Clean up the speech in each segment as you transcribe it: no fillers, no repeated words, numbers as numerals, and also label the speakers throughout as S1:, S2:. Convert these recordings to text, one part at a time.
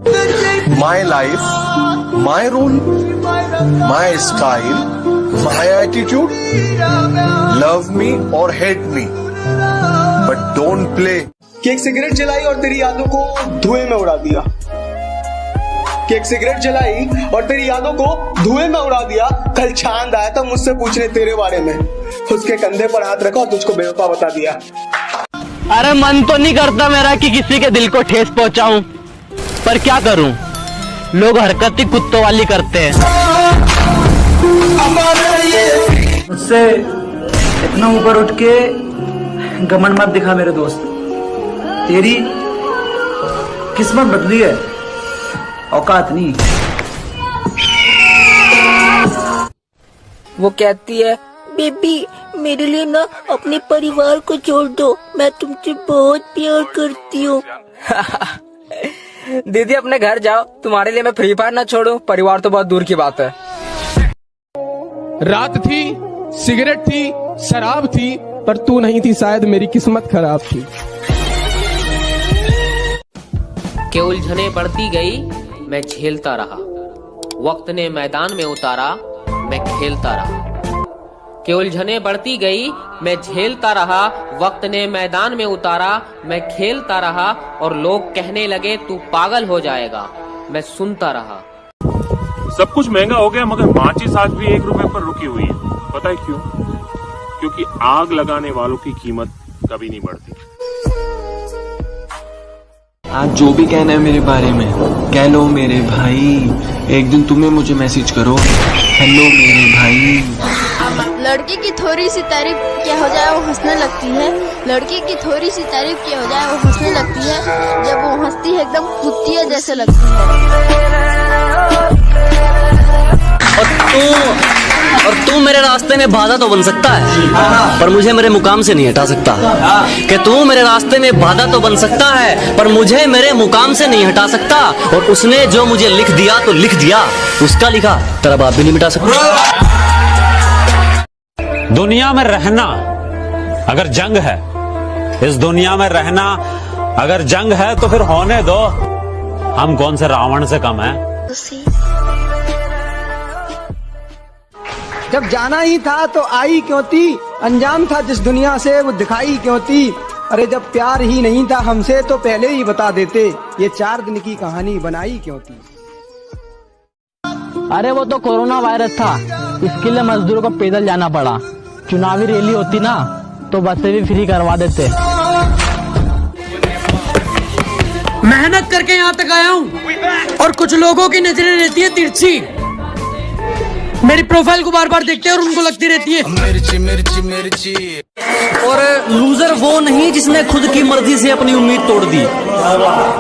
S1: My life, my rule, my style, my attitude. Love me or hate me, but don't play.
S2: कि एक cigarette जलाई और तेरी यादों को धुएं में उड़ा दिया। कि एक सिगरेट जलाई और तेरी यादों को धुएं में उड़ा दिया। कल चांद आया था मुझसे पूछने तेरे बारे में, उसके कंधे पर हाथ रखा और तुझको बेवफा बता दिया।
S3: अरे मन तो नहीं करता मेरा कि किसी के दिल को ठेस पहुंचाऊं, पर क्या करूं, लोग हरकत ही कुत्तों वाली करते हैं।
S4: मुझसे इतना ऊपर उठ के घमंड मत दिखा मेरे दोस्त, तेरी किस्मत बदली है, औकात नहीं।
S5: वो कहती है, बेबी मेरे लिए ना अपने परिवार को छोड़ दो, मैं तुमसे बहुत प्यार करती हूँ। दीदी अपने घर जाओ, तुम्हारे लिए मैं फ्री फायर ना छोड़ूं, परिवार तो बहुत दूर की बात है।
S6: रात थी, सिगरेट थी, शराब थी, पर तू नहीं थी, शायद मेरी किस्मत खराब थी।
S7: के उलझने बढ़ती गई, मैं झेलता रहा, वक्त ने मैदान में उतारा, मैं खेलता रहा। के उलझने बढ़ती गई, मैं झेलता रहा, वक्त ने मैदान में उतारा, मैं खेलता रहा, और लोग कहने लगे तू पागल हो जाएगा, मैं सुनता रहा।
S8: सब कुछ महंगा हो गया, मगर माचिस आज भी 1 रुपए पर रुकी हुई है। पता है क्यों? क्योंकि आग लगाने वालों की कीमत कभी नहीं बढ़ती।
S9: आज जो भी कहना है मेरे बारे में कह लो मेरे भाई, एक दिन तुम्हें मुझे मैसेज करो, हेलो मेरे भाई।
S10: लड़की की थोड़ी सी तारीफ क्या हो जाए वो हंसने लगती है, लड़की की थोड़ी सी तारीफ क्या हो जाए वो हंसने लगती है, जब वो हंसती है एकदम कुत्तिया जैसे लगती है।
S3: और तू मेरे रास्ते में बाधा तो बन सकता है, पर मुझे मेरे मुकाम से नहीं हटा सकता। कि तू मेरे रास्ते में बाधा तो बन सकता है, पर मुझे मेरे मुकाम से नहीं हटा सकता। और उसने जो मुझे लिख दिया तो लिख दिया, उसका लिखा तेरा बाप भी नहीं मिटा सकता।
S11: दुनिया में रहना अगर जंग है, इस दुनिया में रहना अगर जंग है, तो फिर होने दो, हम कौन से रावण से कम हैं।
S4: जब जाना ही था तो आई क्यों थी, अंजाम था जिस दुनिया से वो दिखाई क्यों थी। अरे जब प्यार ही नहीं था हमसे तो पहले ही बता देते, ये 4 दिन की कहानी बनाई क्यों थी।
S3: अरे वो तो कोरोना वायरस था, इसके लिए मजदूरों को पैदल जाना पड़ा। चुनावी रैली होती ना तो बसें भी फ्री करवा देते।
S12: मेहनत करके यहाँ तक आया हूँ और कुछ लोगों की नजरें रहती है तिरछी, मेरी प्रोफाइल को बार बार देखते हैं और उनको लगती रहती है मिर्ची मिर्ची मिर्ची।
S3: और लूजर वो नहीं जिसने खुद की मर्जी से अपनी उम्मीद तोड़ दी,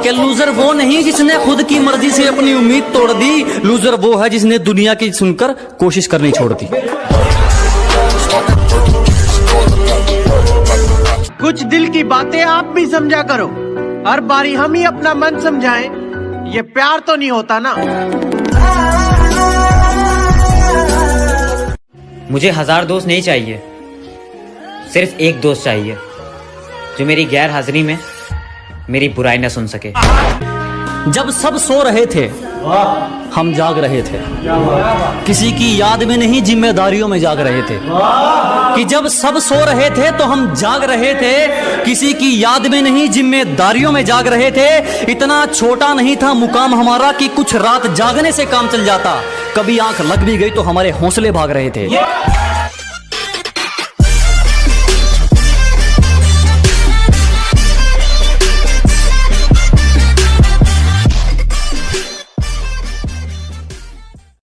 S3: कि लूजर वो नहीं जिसने खुद की मर्जी से अपनी उम्मीद तोड़ दी, लूजर वो है जिसने दुनिया की सुनकर कोशिश करनी छोड़ दी।
S12: कुछ दिल की बातें आप भी समझा करो, हर बारी हम ही अपना मन समझाएं, ये प्यार तो नहीं होता ना।
S13: मुझे 1000 दोस्त नहीं चाहिए, सिर्फ एक दोस्त चाहिए जो मेरी गैर हाजिरी में मेरी बुराई न सुन सके।
S3: जब सब सो रहे थे हम जाग रहे थे, किसी की याद में नहीं जिम्मेदारियों में जाग रहे थे। कि जब सब सो रहे थे तो हम जाग रहे थे, किसी की याद में नहीं जिम्मेदारियों में जाग रहे थे। इतना छोटा नहीं था मुकाम हमारा कि कुछ रात जागने से काम चल जाता, कभी आंख लग भी गई तो हमारे हौसले भाग रहे थे।